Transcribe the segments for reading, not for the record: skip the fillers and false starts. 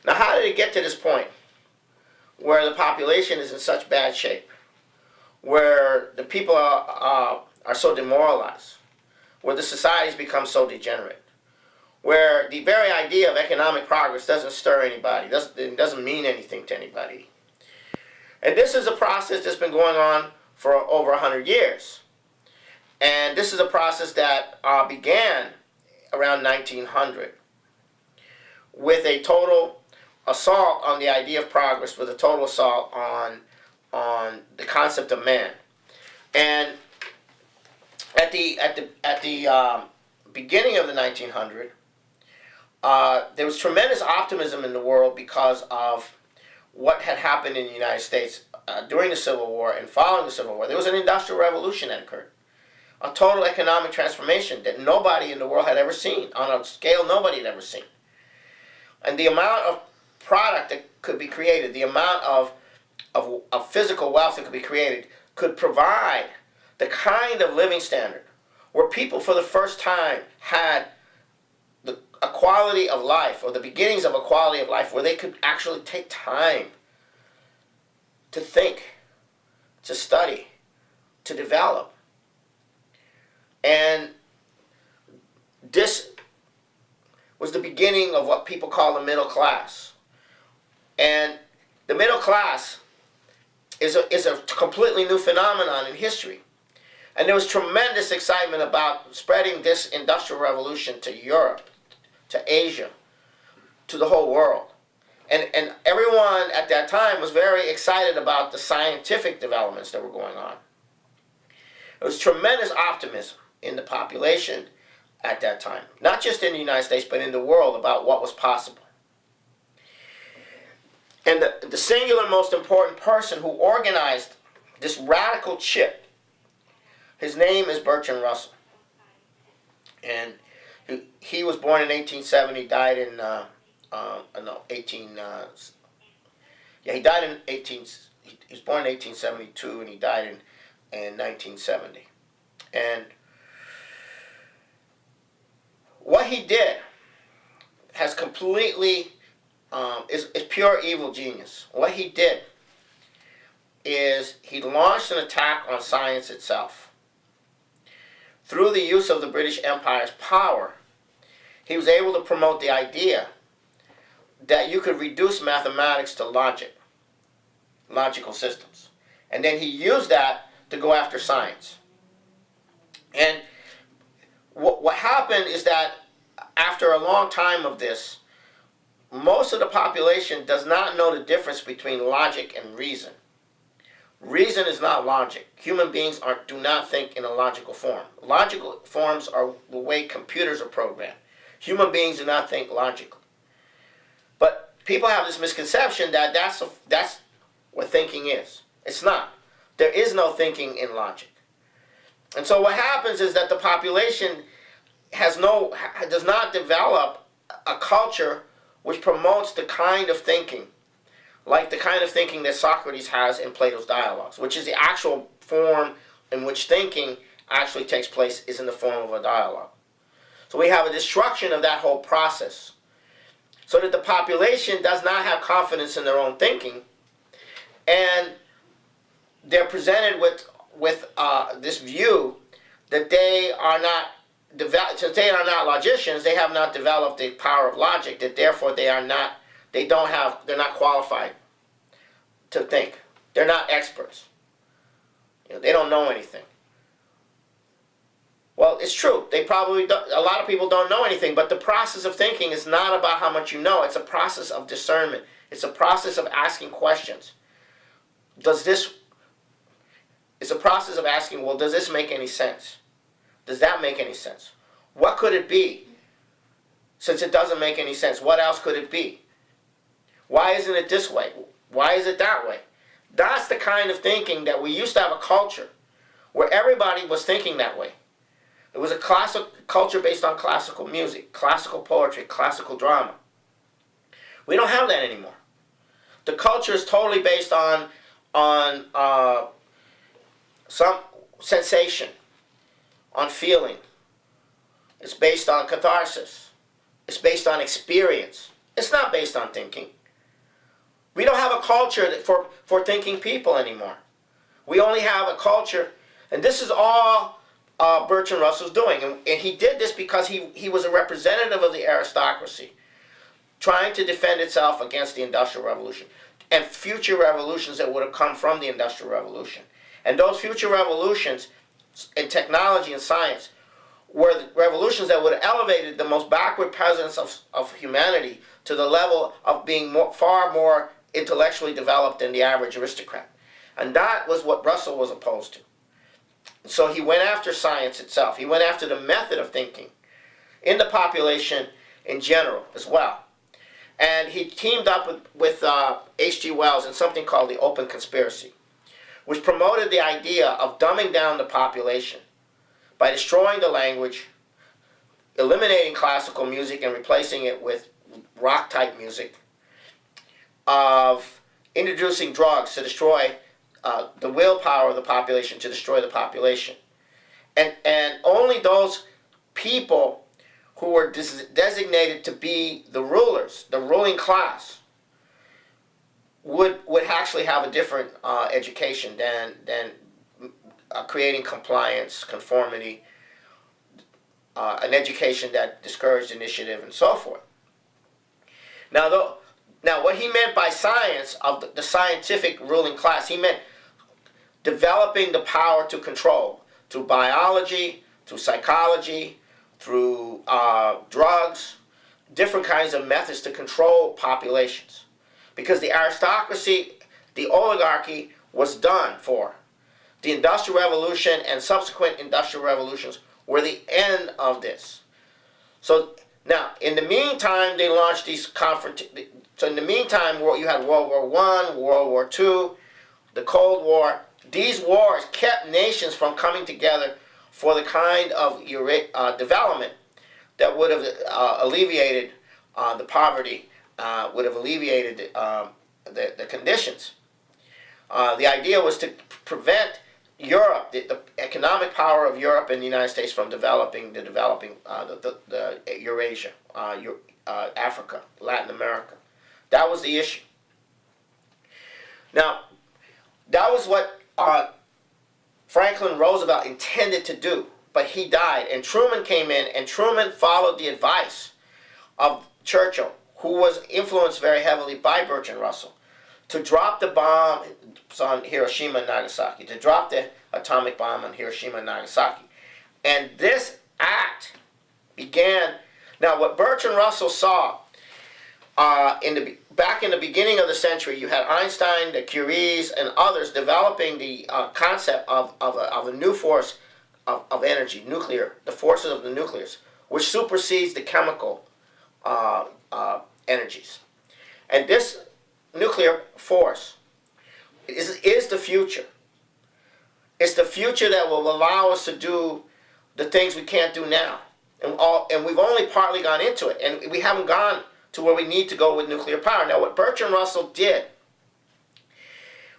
Now, how did it get to this point where the population is in such bad shape, where the people are so demoralized, where the societies become so degenerate, where the very idea of economic progress doesn't stir anybody, it doesn't mean anything to anybody? And this is a process that's been going on for over 100 years. And this is a process that began around 1900 with a total assault on the idea of progress, with a total assault on the concept of man. And at the beginning of the 1900s, there was tremendous optimism in the world because of what had happened in the United States during the Civil War and following the Civil War. There was an industrial revolution that occurred, a total economic transformation that nobody in the world had ever seen, on a scale nobody had ever seen. And the amount of product that could be created, the amount of physical wealth that could be created, could provide the kind of living standard where people for the first time had a quality of life, or the beginnings of a quality of life, where they could actually take time to think, to study, to develop. And this was the beginning of what people call the middle class. And the middle class is a completely new phenomenon in history. And there was tremendous excitement about spreading this industrial revolution to Europe, to Asia, to the whole world. And everyone at that time was very excited about the scientific developments that were going on. There was tremendous optimism in the population at that time, not just in the United States, but in the world, about what was possible. And the singular most important person who organized this radical shift, his name is Bertrand Russell. And he was born in 1870, died in, he died in he was born in 1872, and he died in 1970. And what he did has completely, is pure evil genius. What he did is he launched an attack on science itself. Through the use of the British Empire's power, he was able to promote the idea that you could reduce mathematics to logical systems. And then he used that to go after science. And what happened is that after a long time of this, most of the population does not know the difference between logic and reason. Reason is not logic. Human beings do not think in a logical form. Logical forms are the way computers are programmed. Human beings do not think logically. But people have this misconception that that's what thinking is. It's not. There is no thinking in logic. And so what happens is that the population does not develop a culture which promotes the kind of thinking, like the kind of thinking that Socrates has in Plato's dialogues, which is the actual form in which thinking actually takes place, is in the form of a dialogue. So we have a destruction of that whole process, so that the population does not have confidence in their own thinking, and they're presented with this view that they are not, since they are not logicians, they have not developed the power of logic, that therefore they're not qualified to think. They're not experts. They don't know anything. Well, it's true. A lot of people don't know anything, but the process of thinking is not about how much you know. It's a process of discernment. It's a process of asking questions. It's a process of asking, well, does this make any sense? Does that make any sense? What could it be? Since it doesn't make any sense, what else could it be? Why isn't it this way? Why is it that way? That's the kind of thinking that we used to have a culture where everybody was thinking that way. It was a classical culture based on classical music, classical poetry, classical drama. We don't have that anymore. The culture is totally based on some sensation, on feeling. It's based on catharsis. It's based on experience. It's not based on thinking. We don't have a culture for thinking people anymore. We only have a culture, and this is all Bertrand Russell's doing. And he did this because he was a representative of the aristocracy, trying to defend itself against the Industrial Revolution and future revolutions that would have come from the Industrial Revolution. And those future revolutions in technology and science were the revolutions that would have elevated the most backward peasants of humanity to the level of being far more intellectually developed than the average aristocrat. And that was what Russell was opposed to. So he went after science itself. He went after the method of thinking in the population in general as well. And he teamed up with H.G. Wells in something called the Open Conspiracy, which promoted the idea of dumbing down the population by destroying the language, eliminating classical music and replacing it with rock-type music, of introducing drugs to destroy the willpower of the population, to destroy the population. And only those people who were designated to be the rulers, the ruling class, would actually have a different education than creating compliance, conformity, an education that discouraged initiative, and so forth. Now, what he meant by science, of the scientific ruling class, he meant developing the power to control through biology, through psychology, through drugs, different kinds of methods to control populations. Because the aristocracy, the oligarchy, was done for. The Industrial Revolution and subsequent industrial revolutions were the end of this. So now, in the meantime, they launched these conferences. So in the meantime, you had World War I, World War II, the Cold War. These wars kept nations from coming together for the kind of development that would have alleviated the poverty, would have alleviated the conditions. The idea was to prevent Europe, the economic power of Europe and the United States, from developing the Eurasia, Africa, Latin America. That was the issue. Now, that was what Franklin Roosevelt intended to do, but he died, and Truman came in, and Truman followed the advice of Churchill, who was influenced very heavily by Bertrand Russell, to drop the bomb on Hiroshima and Nagasaki, to drop the atomic bomb on Hiroshima and Nagasaki. And this act began. Now, what Bertrand Russell saw back in the beginning of the century, you had Einstein, the Curies, and others developing the concept of a new force of energy, nuclear, the forces of the nucleus, which supersedes the chemical energies. And this nuclear force is the future. It's the future that will allow us to do the things we can't do now. And we've only partly gone into it, and we haven't gone to where we need to go with nuclear power. Now, what Bertrand Russell did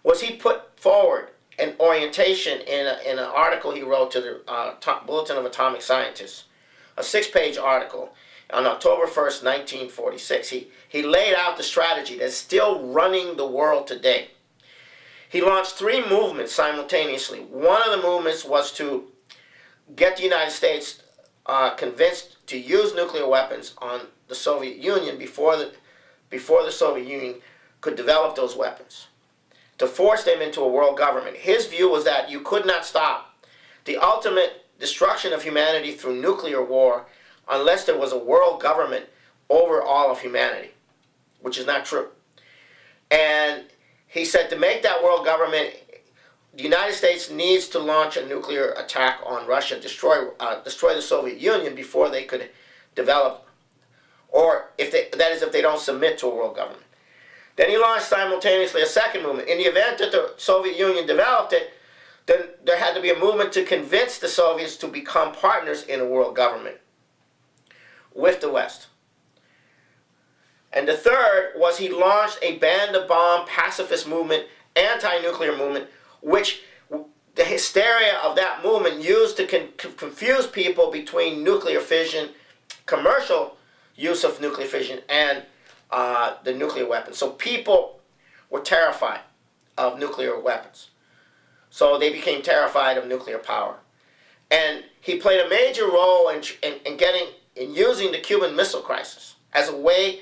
was he put forward an orientation in an article he wrote to the Bulletin of Atomic Scientists, a 6-page article on October 1st, 1946. He laid out the strategy that's still running the world today. He launched 3 movements simultaneously. One of the movements was to get the United States convinced to use nuclear weapons on the Soviet Union before the Soviet Union could develop those weapons, to force them into a world government. His view was that you could not stop the ultimate destruction of humanity through nuclear war unless there was a world government over all of humanity, which is not true. And he said to make that world government, the United States needs to launch a nuclear attack on Russia, destroy the Soviet Union before they could develop, or if they don't submit to a world government. Then he launched simultaneously a second movement. In the event that the Soviet Union developed it, then there had to be a movement to convince the Soviets to become partners in a world government with the West. And the third was he launched a ban-the-bomb pacifist movement, anti-nuclear movement, which the hysteria of that movement used to confuse people between nuclear fission, commercial use of nuclear fission, and the nuclear weapons. So people were terrified of nuclear weapons. So they became terrified of nuclear power. And he played a major role in using the Cuban Missile Crisis as a way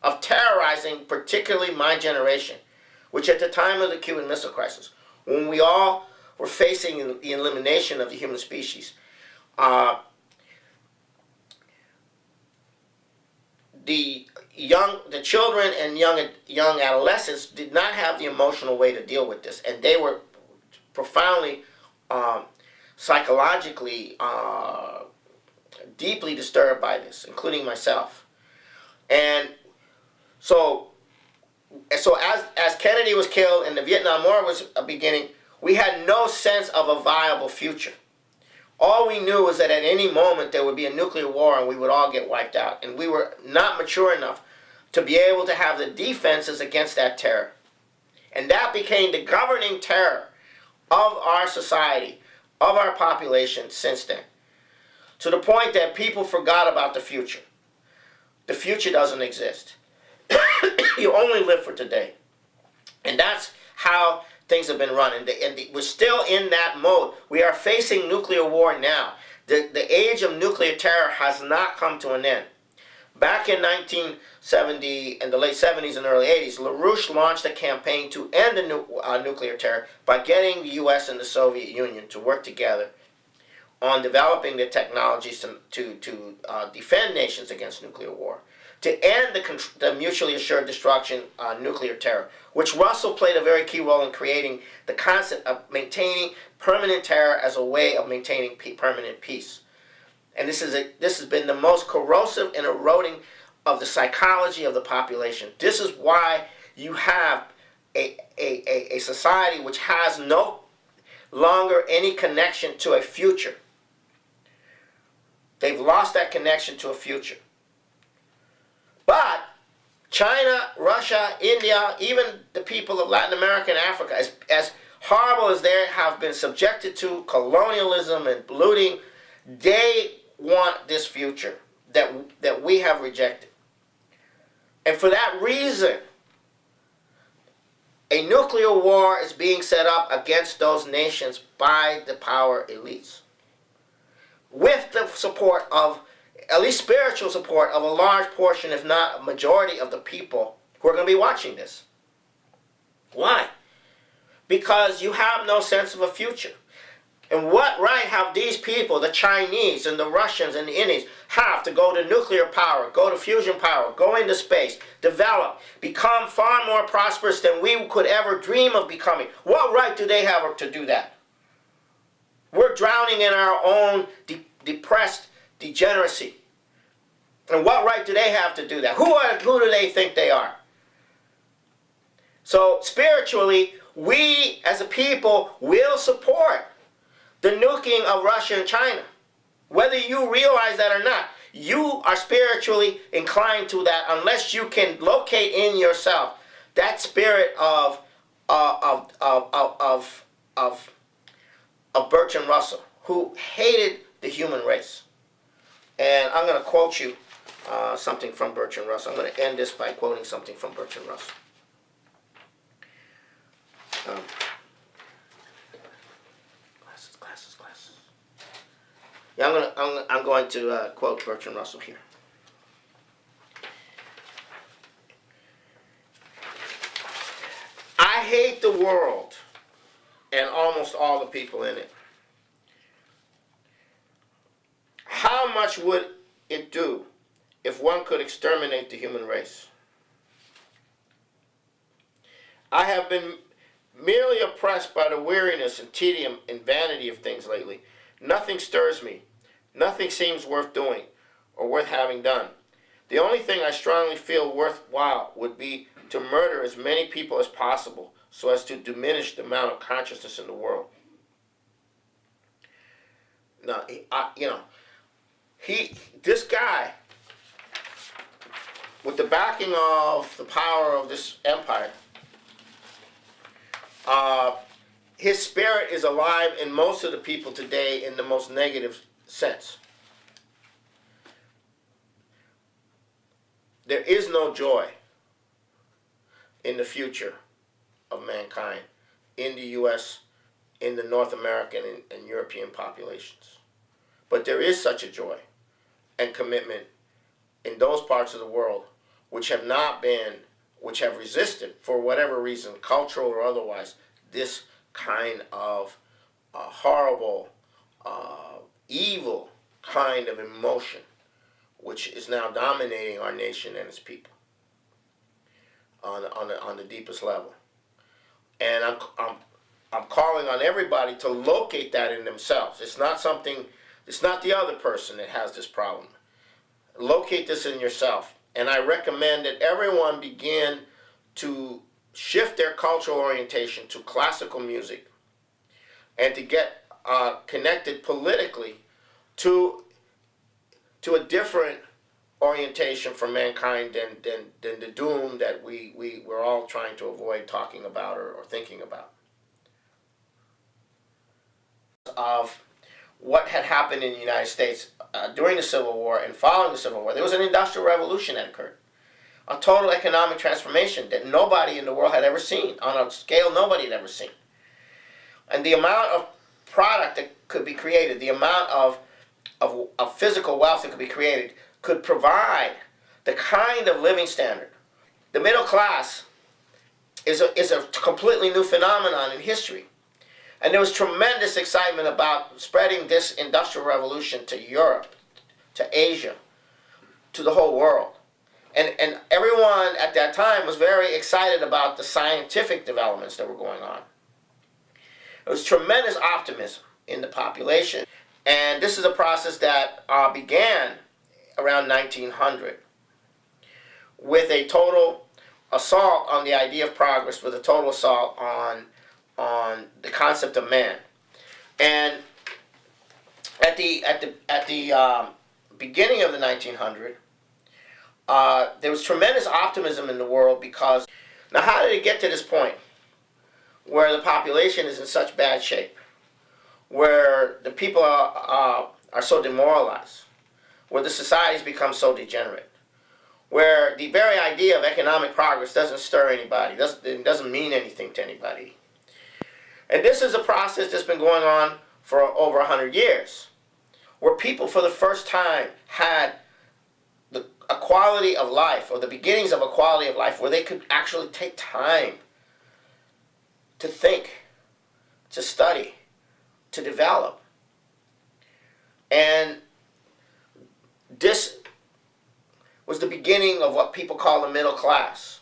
of terrorizing particularly my generation, which at the time of the Cuban Missile Crisis, when we all were facing the elimination of the human species, the children and young adolescents did not have the emotional way to deal with this, and they were profoundly psychologically deeply disturbed by this, including myself. And so as Kennedy was killed and the Vietnam War was beginning, we had no sense of a viable future. All we knew was that at any moment there would be a nuclear war and we would all get wiped out. And we were not mature enough to be able to have the defenses against that terror. And that became the governing terror of our society, of our population since then. To the point that people forgot about the future. The future doesn't exist. You only live for today. And that's how things have been run. And we're still in that mode. We are facing nuclear war now. The age of nuclear terror has not come to an end. Back in 1970, in the late 70s and early 80s, LaRouche launched a campaign to end the nuclear terror by getting the U.S. and the Soviet Union to work together on developing the technologies to defend nations against nuclear war, to end the mutually assured destruction nuclear terror, which Russell played a very key role in creating the concept of maintaining permanent terror as a way of maintaining permanent peace. And this has been the most corrosive and eroding of the psychology of the population. This is why you have a society which has no longer any connection to a future. They've lost that connection to a future. But China, Russia, India, even the people of Latin America and Africa, as horrible as they have been subjected to colonialism and looting, they want this future that we have rejected. And for that reason, a nuclear war is being set up against those nations by the power elites, with the support of, at least spiritual support, of a large portion, if not a majority, of the people who are going to be watching this. Why? Because you have no sense of a future. And what right have these people, the Chinese and the Russians and the Indians, have to go to nuclear power, go to fusion power, go into space, develop, become far more prosperous than we could ever dream of becoming? What right do they have to do that? We're drowning in our own depressed degeneracy. And what right do they have to do that? Who do they think they are? So spiritually, we as a people will support the nuking of Russia and China. Whether you realize that or not, you are spiritually inclined to that unless you can locate in yourself that spirit of Bertrand Russell, who hated the human race. And I'm going to quote you something from Bertrand Russell. I'm going to end this by quoting something from Bertrand Russell. Glasses. Yeah, I'm going to quote Bertrand Russell here. I hate the world and almost all the people in it. How much would it do if one could exterminate the human race? I have been merely oppressed by the weariness and tedium and vanity of things lately. Nothing stirs me. Nothing seems worth doing or worth having done. The only thing I strongly feel worthwhile would be to murder as many people as possible so as to diminish the amount of consciousness in the world. Now, this guy, with the backing of the power of this empire, his spirit is alive in most of the people today in the most negative sense. There is no joy. in the future of mankind in the U.S., in the North American and European populations. But there is such a joy and commitment in those parts of the world which have not been, which have resisted, for whatever reason, cultural or otherwise, this kind of horrible, evil kind of emotion, which is now dominating our nation and its people on the deepest level. And I'm calling on everybody to locate that in themselves. It's not something, it's not the other person that has this problem. Locate this in yourself. And I recommend that everyone begin to shift their cultural orientation to classical music and to get connected politically to a different orientation for mankind than the doom that we're all trying to avoid talking about or thinking about. Of what had happened in the United States during the Civil War and following the Civil War, there was an industrial revolution that occurred. A total economic transformation that nobody in the world had ever seen, on a scale nobody had ever seen. And the amount of product that could be created, the amount of physical wealth that could be created, could provide the kind of living standard. The middle class is a completely new phenomenon in history. And there was tremendous excitement about spreading this industrial revolution to Europe, to Asia, to the whole world. And everyone at that time was very excited about the scientific developments that were going on. There was tremendous optimism in the population. And this is a process that began around 1900 with a total assault on the idea of progress, with a total assault on the concept of man. And at the beginning of the 1900s, there was tremendous optimism in the world because, now how did it get to this point where the population is in such bad shape, where the people are so demoralized, where the societies become so degenerate, where the very idea of economic progress doesn't stir anybody, it doesn't mean anything to anybody. And this is a process that's been going on for over 100 years, where people for the first time had a quality of life, or the beginnings of a quality of life, where they could actually take time to think, to study, to develop. And this was the beginning of what people call the middle class.